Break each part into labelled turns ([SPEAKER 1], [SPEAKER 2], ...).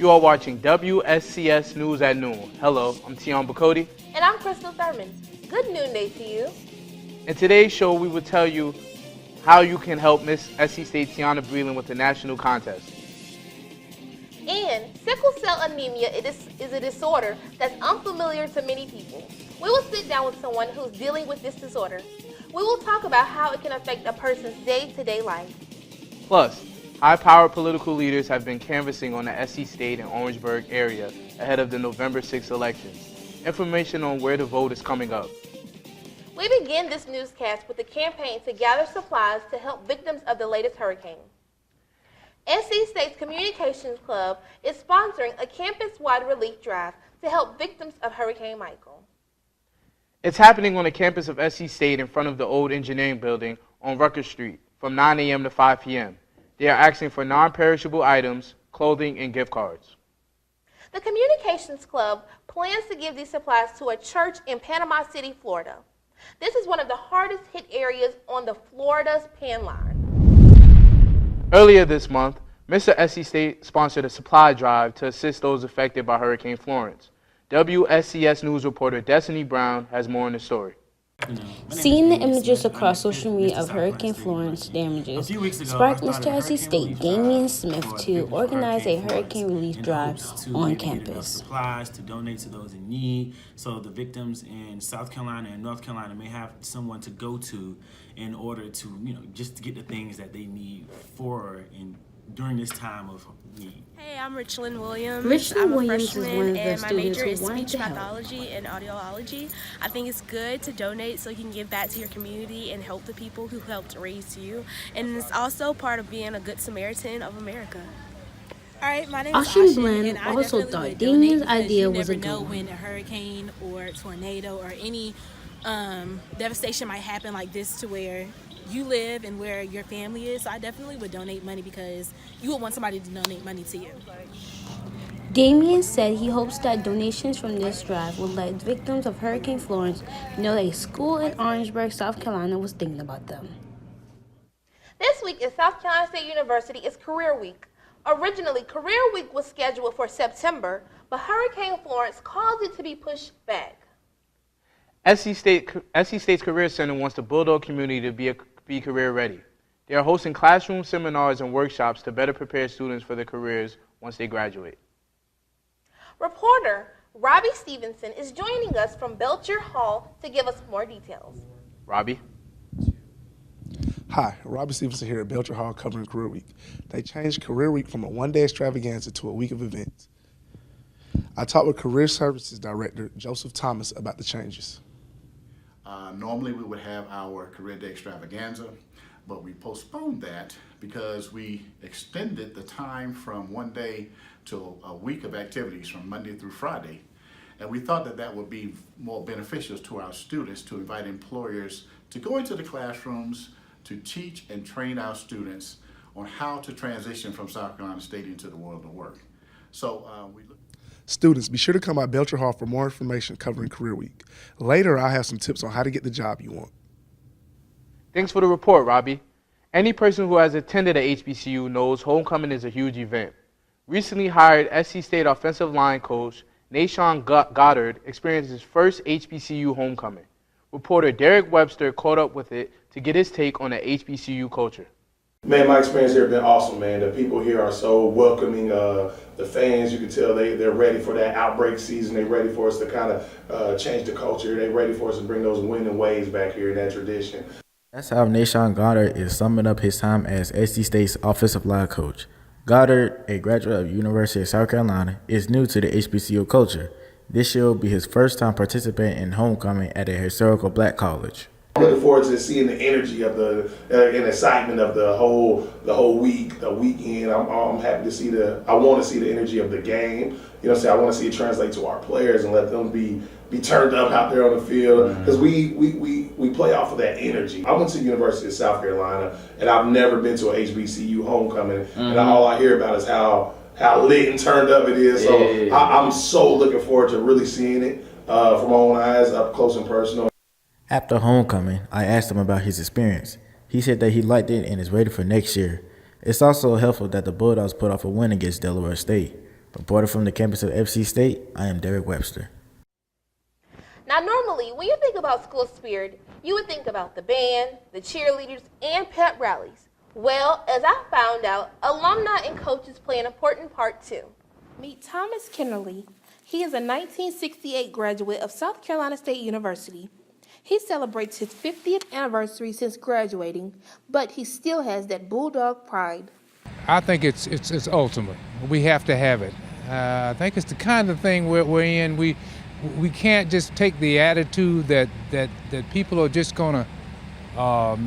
[SPEAKER 1] You are watching WSCS News at Noon. Hello, I'm Tion Bacody.
[SPEAKER 2] And I'm Crystal Thurman. Good noonday to you.
[SPEAKER 1] In today's show, we will tell you how you can help Miss SC State Tiana Breland with the national contest.
[SPEAKER 2] And sickle cell anemia is a disorder that's unfamiliar to many people. We will sit down with someone who's dealing with this disorder. We will talk about how it can affect a person's day-to-day life.
[SPEAKER 1] Plus, high-powered political leaders have been canvassing on the SC State and Orangeburg area ahead of the November 6th elections. Information on where to vote is coming up.
[SPEAKER 2] We begin this newscast with a campaign to gather supplies to help victims of the latest hurricane. SC State's Communications Club is sponsoring a campus-wide relief drive to help victims of Hurricane Michael.
[SPEAKER 1] It's happening on the campus of SC State in front of the old engineering building on Rucker Street from 9 a.m. to 5 p.m. They are asking for non-perishable items, clothing, and gift cards.
[SPEAKER 2] The Communications Club plans to give these supplies to a church in Panama City, Florida. This is one of the hardest hit areas on the Florida's Panline.
[SPEAKER 1] Earlier this month, Mr. SC State sponsored a supply drive to assist those affected by Hurricane Florence. WSCS News reporter Destiny Brown has more on the story.
[SPEAKER 3] Seeing the images across social media of Hurricane Florence damages sparked Mr. SC State Damian Smith to organize a hurricane relief drive on campus.
[SPEAKER 4] Supplies to donate to those in need, so the victims in South Carolina and North Carolina may have someone to go to in order to, just to get the things that they need during this time of need.
[SPEAKER 5] Hey, I'm Richland Williams.
[SPEAKER 3] Richland
[SPEAKER 5] I'm a
[SPEAKER 3] Williams is
[SPEAKER 5] freshman,
[SPEAKER 3] one of the
[SPEAKER 5] and my
[SPEAKER 3] students
[SPEAKER 5] major
[SPEAKER 3] who
[SPEAKER 5] is
[SPEAKER 3] wanted
[SPEAKER 5] speech
[SPEAKER 3] to help.
[SPEAKER 5] pathology and audiology. I think it's good to donate so you can give back to your community and help the people who helped raise you. And it's also part of being a good Samaritan of America.
[SPEAKER 6] All right, my name is
[SPEAKER 3] Ashin
[SPEAKER 6] Ashin,
[SPEAKER 3] Bland
[SPEAKER 6] and I
[SPEAKER 3] also
[SPEAKER 6] definitely
[SPEAKER 3] thought
[SPEAKER 6] would
[SPEAKER 3] Damian's
[SPEAKER 6] donate because
[SPEAKER 3] idea
[SPEAKER 6] you
[SPEAKER 3] was a
[SPEAKER 6] never
[SPEAKER 3] good
[SPEAKER 6] know
[SPEAKER 3] one.
[SPEAKER 6] when a hurricane or a tornado or any devastation might happen like this to where you live and where your family is. So I definitely would donate money because you would want somebody to donate money to you.
[SPEAKER 3] Damian said he hopes that donations from this drive will let victims of Hurricane Florence know that a school in Orangeburg, South Carolina was thinking about them.
[SPEAKER 2] This week at South Carolina State University is Career Week. Originally, Career Week was scheduled for September, but Hurricane Florence caused it to be pushed back.
[SPEAKER 1] SC State's Career Center wants the Bulldog community to be career ready. They are hosting classroom seminars and workshops to better prepare students for their careers once they graduate.
[SPEAKER 2] Reporter Robbie Stevenson is joining us from Belcher Hall to give us more details.
[SPEAKER 1] Robbie?
[SPEAKER 7] Hi, Robbie Stevenson here at Belcher Hall covering Career Week. They changed Career Week from a one-day extravaganza to a week of events. I talked with Career Services Director Joseph Thomas about the changes.
[SPEAKER 8] Normally we would have our Career Day extravaganza, but we postponed that because we extended the time from one day to a week of activities from Monday through Friday. And we thought that that would be more beneficial to our students to invite employers to go into the classrooms to teach and train our students on how to transition from South Carolina State into the world of work. So
[SPEAKER 7] Students, be sure to come by Belcher Hall for more information covering Career Week. Later, I'll have some tips on how to get the job you want.
[SPEAKER 1] Thanks for the report, Robbie. Any person who has attended a HBCU knows homecoming is a huge event. Recently hired SC State offensive line coach Nashawn Goddard experienced his first HBCU homecoming. Reporter Derek Webster caught up with it to get his take on the HBCU culture.
[SPEAKER 9] Man, my experience here has been awesome, man. The people here are so welcoming. The fans, you can tell they're ready for that outbreak season. They're ready for us to kind of change the culture. They're ready for us to bring those winning ways back here in that tradition.
[SPEAKER 4] That's how Nashawn Goddard is summing up his time as SC State's offensive line coach. Goddard, a graduate of University of South Carolina, is new to the HBCU culture. This year will be his first time participating in homecoming at a historical black college.
[SPEAKER 9] I'm looking forward to seeing the energy of and excitement of the whole week, the weekend. I'm happy to see I want to see the energy of the game. You know what I'm saying? I want to see it translate to our players and let them be turned up out there on the field because we play off of that energy. I went to the University of South Carolina and I've never been to a HBCU homecoming, and all I hear about is how lit and turned up it is. So I'm so looking forward to really seeing it from my own eyes, up close and personal.
[SPEAKER 4] After homecoming, I asked him about his experience. He said that he liked it and is ready for next year. It's also helpful that the Bulldogs put off a win against Delaware State. Reporting from the campus of FC State, I am Derek Webster.
[SPEAKER 2] Now, normally, when you think about school spirit, you would think about the band, the cheerleaders, and pep rallies. Well, as I found out, alumni and coaches play an important part too.
[SPEAKER 10] Meet Thomas Kennerly. He is a 1968 graduate of South Carolina State University. He celebrates his 50th anniversary since graduating, but he still has that bulldog pride.
[SPEAKER 11] I think it's ultimate. We have to have it. I think it's the kind of thing we're in. We can't just take the attitude that people are just going to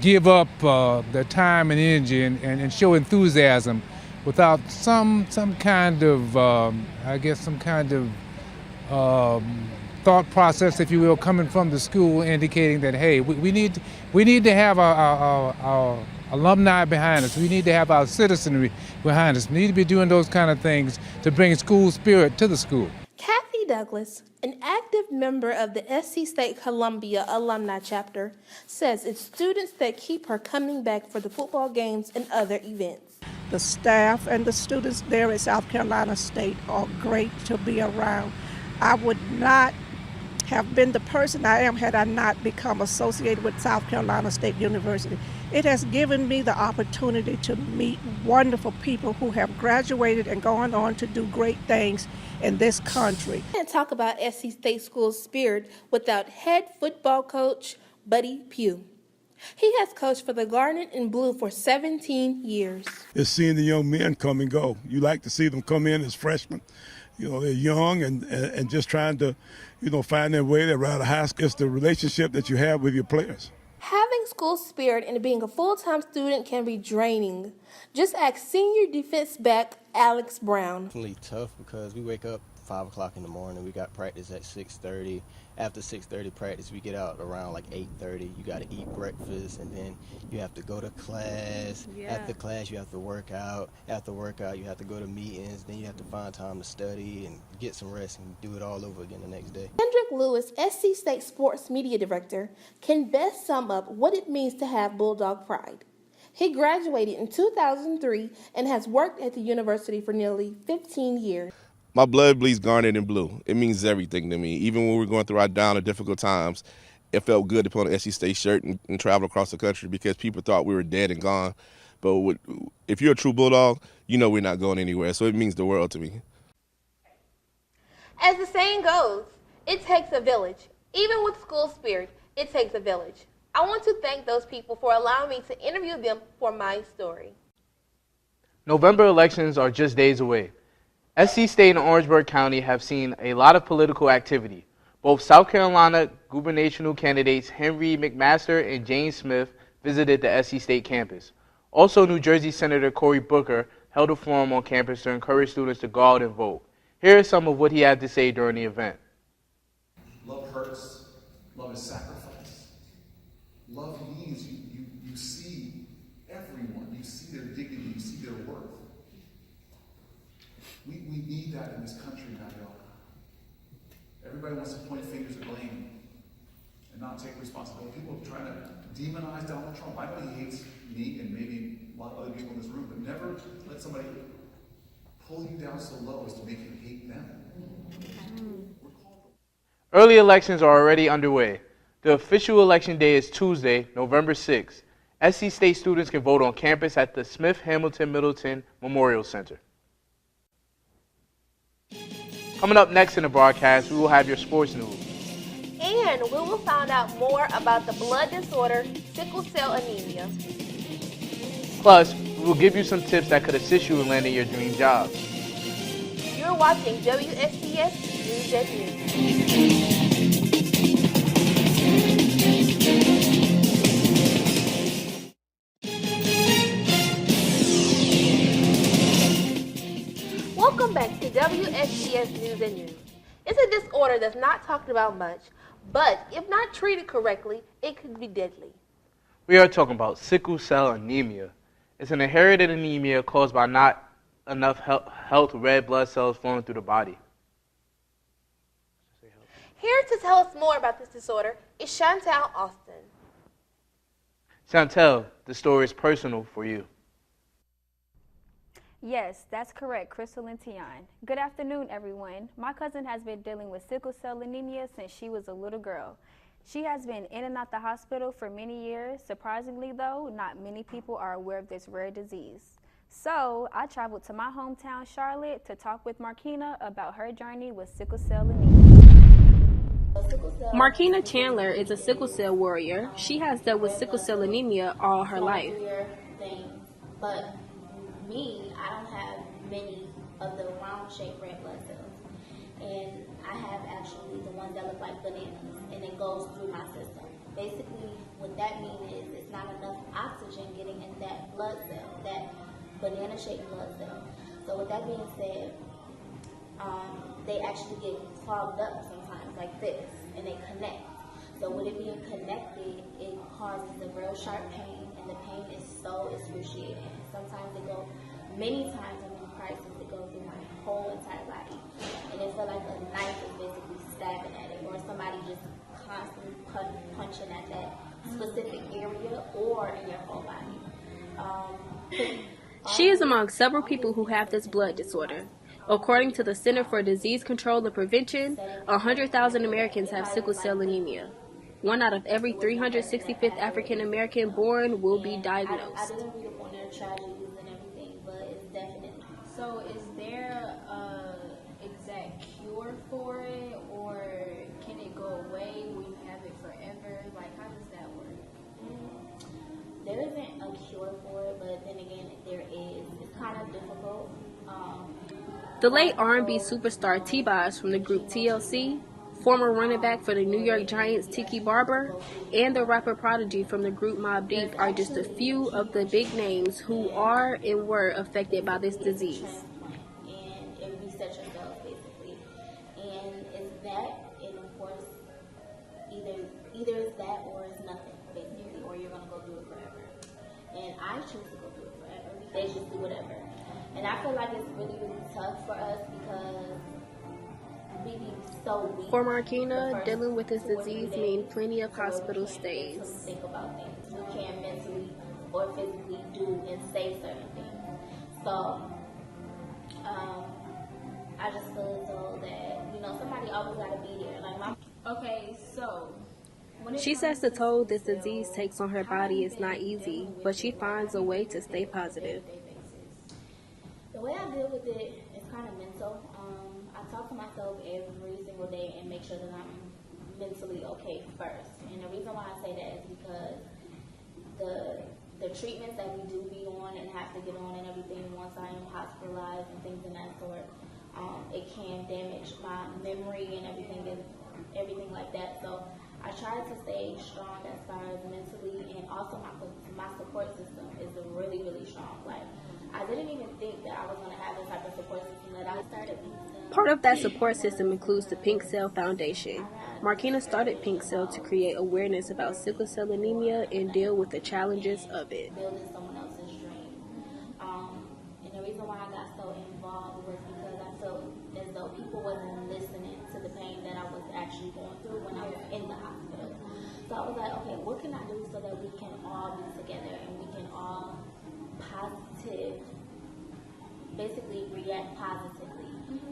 [SPEAKER 11] give up their time and energy and show enthusiasm without some kind of thought process, if you will, coming from the school, indicating that, hey, we need to have our alumni behind us. We need to have our citizenry behind us. We need to be doing those kind of things to bring school spirit to the school.
[SPEAKER 10] Kathy Douglas, an active member of the SC State Columbia Alumni Chapter, says it's students that keep her coming back for the football games and other events.
[SPEAKER 12] The staff and the students there at South Carolina State are great to be around. I would not have been the person I am had I not become associated with South Carolina State University. It has given me the opportunity to meet wonderful people who have graduated and gone on to do great things in this country.
[SPEAKER 10] I can't talk about SC State School spirit without head football coach Buddy Pugh. He has coached for the Garnet and Blue for 17 years.
[SPEAKER 13] It's seeing the young men come and go. You like to see them come in as freshmen. You know, they're young and just trying to, find their way around the high school. It's the relationship that you have with your players.
[SPEAKER 10] Having school spirit and being a full-time student can be draining. Just ask senior defense back Alex Brown.
[SPEAKER 14] It's really tough because we wake up 5 o'clock in the morning. We got practice at 6:30. After 6:30 practice, we get out around like 8:30. You got to eat breakfast, and then you have to go to class.
[SPEAKER 10] Yeah.
[SPEAKER 14] After class, you have to work out. After workout, you have to go to meetings. Then you have to find time to study and get some rest and do it all over again the next day.
[SPEAKER 10] Kendrick Lewis, SC State Sports Media Director, can best sum up what it means to have Bulldog pride. He graduated in 2003 and has worked at the university for nearly 15 years.
[SPEAKER 15] My blood bleeds garnet and blue. It means everything to me. Even when we're going through our down and difficult times, it felt good to put on an SC State shirt and travel across the country because people thought we were dead and gone. But if you're a true Bulldog, you know we're not going anywhere. So it means the world to me.
[SPEAKER 2] As the saying goes, it takes a village. Even with school spirit, it takes a village. I want to thank those people for allowing me to interview them for my story.
[SPEAKER 1] November elections are just days away. SC State and Orangeburg County have seen a lot of political activity. Both South Carolina gubernatorial candidates Henry McMaster and Jane Smith visited the SC State campus. Also, New Jersey Senator Cory Booker held a forum on campus to encourage students to go out and vote. Here is some of what he had to say during the event.
[SPEAKER 16] Love hurts. Love is sacrifice. Love means you see everyone. You see their dignity. You see their worth. We need that in this country now, y'all. Everybody wants to point fingers of blame and not take responsibility. People are trying to demonize Donald Trump. I know he hates me and maybe a lot of other people in this room, but never let somebody pull you down so low as to make you hate them.
[SPEAKER 1] Early elections are already underway. The official election day is Tuesday, November 6th. SC State students can vote on campus at the Smith Hamilton Middleton Memorial Center. Coming up next in the broadcast, we will have your sports news.
[SPEAKER 2] And we will find out more about the blood disorder, sickle cell anemia.
[SPEAKER 1] Plus, we will give you some tips that could assist you in landing your dream job.
[SPEAKER 2] You're watching WSCS News at Noon. Welcome back to WSCS News and News. It's a disorder that's not talked about much, but if not treated correctly, it could be deadly.
[SPEAKER 1] We are talking about sickle cell anemia. It's an inherited anemia caused by not enough healthy red blood cells flowing through the body.
[SPEAKER 2] Here to tell us more about this disorder is Chantel Austin.
[SPEAKER 1] Chantel, the story is personal for you.
[SPEAKER 17] Yes, that's correct, Crystal and Tion. Good afternoon, everyone. My cousin has been dealing with sickle cell anemia since she was a little girl. She has been in and out the hospital for many years. Surprisingly, though, not many people are aware of this rare disease. So I traveled to my hometown, Charlotte, to talk with Markina about her journey with sickle cell anemia. Markina Chandler is a sickle cell warrior. She has dealt with sickle cell anemia all her life.
[SPEAKER 3] But me, I don't have many of the round-shaped red blood cells. And I have actually the ones that look like bananas, and it goes through my system. Basically, what that means is it's not enough oxygen getting in that blood cell, that banana-shaped blood cell. So with that being said, they actually get clogged up sometimes like this, and they connect. So with it being connected, it causes a real sharp pain, and the pain is so excruciating. Sometimes many times I'm in crisis, it goes through my whole entire body. And it feels like a knife is basically stabbing at it, or somebody just constantly punching at that specific area or in your whole body.
[SPEAKER 17] She is among several people who have this blood disorder. According to the Center for Disease Control and Prevention, 100,000 Americans have sickle cell anemia. 1 out of every 365th African American born will be diagnosed.
[SPEAKER 3] I didn't read up on their tragedies and everything, but it's definitely.
[SPEAKER 18] So is there a exact cure for it, or can it go away? Will you have it forever? Like, how does that work?
[SPEAKER 3] There isn't a cure for it, but then again, there is. It's kind of difficult.
[SPEAKER 17] The late R&B superstar T-Boz from the group TLC, former running back for the New York Giants Tiki Barber, and the rapper Prodigy from the group Mobb Deep are just a few of the big names who are and were affected by this disease.
[SPEAKER 3] And it resets your cells basically. And it's that, and of course, either it's that or it's nothing basically, or you're gonna go through it forever. And I choose to go through it forever. They just do whatever. And I feel like it's really, really tough for us because we be so weak.
[SPEAKER 17] For Markina, dealing with this disease means plenty of hospital stays.
[SPEAKER 3] Think about things. We can't mentally or physically do and say certain things. So, I just feel as though that, somebody always got to be there.
[SPEAKER 18] Okay, so
[SPEAKER 17] she says the toll this disease takes on her body is not easy, but she finds a way to stay positive.
[SPEAKER 3] The way I deal with it is kind of mental. I talk to myself every single day and make sure that I'm mentally okay first. And the reason why I say that is because the treatments that we do be on and have to get on and everything once I am hospitalized and things of that sort, it can damage my memory and everything like that. So I try to stay strong as far as mentally, and also my support system is really, really strong. Like, I didn't even think that I was going to have this type of support system that I started.
[SPEAKER 17] Part of that support system includes the Pink Cell Foundation. Markina started Pink Cell to create awareness about sickle cell anemia and deal with the challenges of it.
[SPEAKER 3] Building someone else's dream. And the reason why I got so involved was because I felt as though people wasn't listening to the pain that I was actually going through when I was in the hospital. So I was like, okay, what can I do so that we can all be together and we can all basically react positively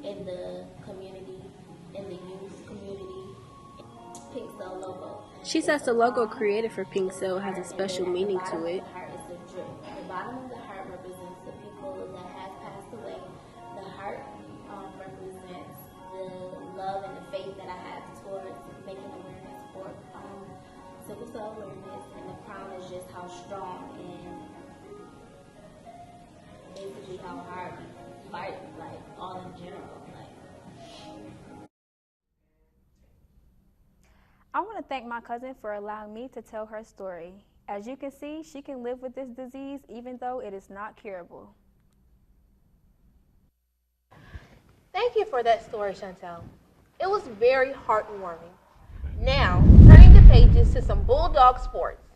[SPEAKER 3] in the community, in the youth community. Pink Cell logo.
[SPEAKER 17] She says the logo created for Pink Cell has a special meaning to it.
[SPEAKER 3] The heart is a drip. The bottom of the heart represents the people that have passed away. The heart represents the love and the faith that I have towards making awareness for sickle cell awareness, and the crown is just how strong and basically how hard we fight, like all in general.
[SPEAKER 17] I want to thank my cousin for allowing me to tell her story. As you can see, she can live with this disease even though it is not curable.
[SPEAKER 2] Thank you for that story, Chantel. It was very heartwarming. Now, turning the pages to some Bulldog sports.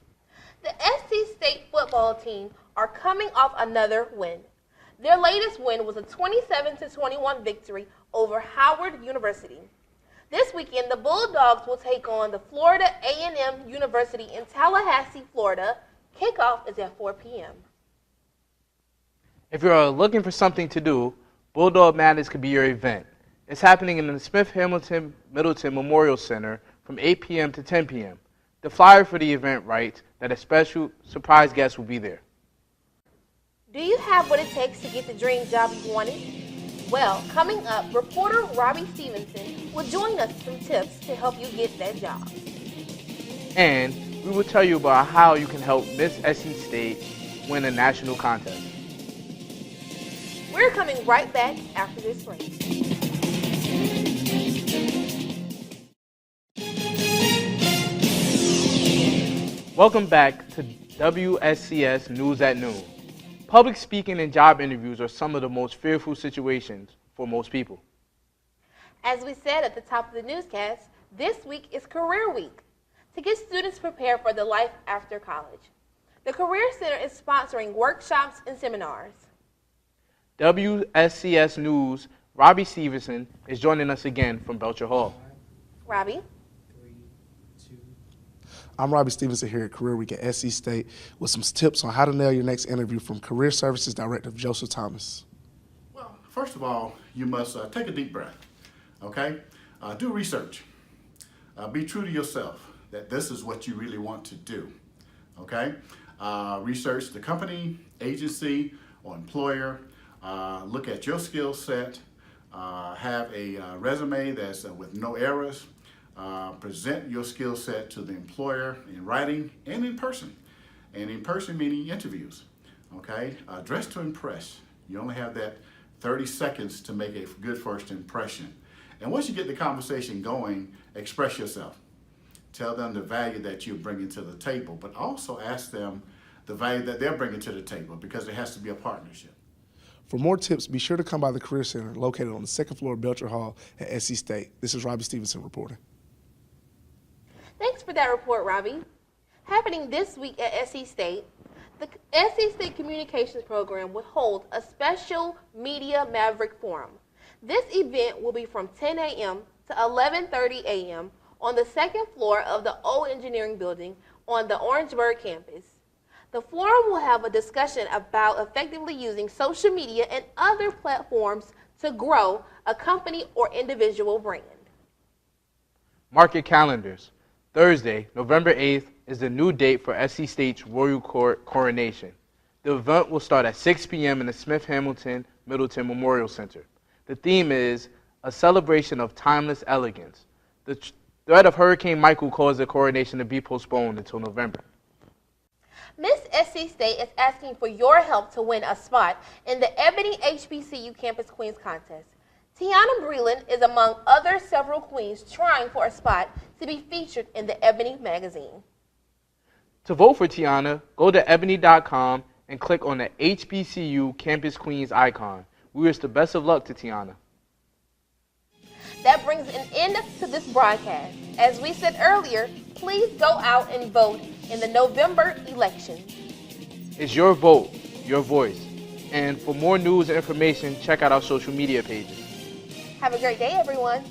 [SPEAKER 2] The SC State football team are coming off another win. Their latest win was a 27-21 victory over Howard University. This weekend, the Bulldogs will take on the Florida A&M University in Tallahassee, Florida. Kickoff is at 4 p.m.
[SPEAKER 1] If you're looking for something to do, Bulldog Madness could be your event. It's happening in the Smith-Hamilton Middleton Memorial Center from 8 p.m. to 10 p.m. The flyer for the event writes that a special surprise guest will be there.
[SPEAKER 2] Do you have what it takes to get the dream job you wanted? Well, coming up, reporter Robbie Stevenson will join us with some tips to help you get that job.
[SPEAKER 1] And we will tell you about how you can help Miss SC State win a national contest.
[SPEAKER 2] We're coming right back after this break.
[SPEAKER 1] Welcome back to WSCS News at Noon. Public speaking and job interviews are some of the most fearful situations for most people.
[SPEAKER 2] As we said at the top of the newscast, this week is Career Week to get students prepared for the life after college. The Career Center is sponsoring workshops and seminars.
[SPEAKER 1] WSCS News' Robbie Stevenson is joining us again from Belcher Hall.
[SPEAKER 2] Robbie?
[SPEAKER 7] I'm Robbie Stevenson here at Career Week at SC State with some tips on how to nail your next interview from Career Services Director Joseph Thomas.
[SPEAKER 8] Well, first of all, you must take a deep breath, okay? Do research. Be true to yourself that this is what you really want to do, okay? Research the company, agency, or employer. Look at your skill set. Have a resume that's with no errors. Present your skill set to the employer in writing and in person. And in person meaning interviews, okay? Dress to impress. You only have that 30 seconds to make a good first impression. And once you get the conversation going, express yourself. Tell them the value that you're bringing to the table, but also ask them the value that they're bringing to the table, because there has to be a partnership.
[SPEAKER 7] For more tips, be sure to come by the Career Center located on the second floor of Belcher Hall at SC State. This is Robbie Stevenson reporting.
[SPEAKER 2] Thanks for that report, Robbie. Happening this week at SC State, the SC State Communications Program will hold a special Media Maverick Forum. This event will be from 10 a.m. to 11:30 a.m. on the second floor of the Old Engineering Building on the Orangeburg campus. The forum will have a discussion about effectively using social media and other platforms to grow a company or individual brand.
[SPEAKER 1] Mark your calendars. Thursday, November 8th, is the new date for SC State's Royal Court coronation. The event will start at 6 p.m. in the Smith-Hamilton Middleton Memorial Center. The theme is a celebration of timeless elegance. The threat of Hurricane Michael caused the coronation to be postponed until November.
[SPEAKER 2] Miss SC State is asking for your help to win a spot in the Ebony HBCU Campus Queens Contest. Tiana Breland is among other several queens trying for a spot to be featured in the Ebony magazine.
[SPEAKER 1] To vote for Tiana, go to ebony.com and click on the HBCU Campus Queens icon. We wish the best of luck to Tiana.
[SPEAKER 2] That brings an end to this broadcast. As we said earlier, please go out and vote in the November election.
[SPEAKER 1] It's your vote, your voice. And for more news and information, check out our social media pages.
[SPEAKER 2] Have a great day, everyone.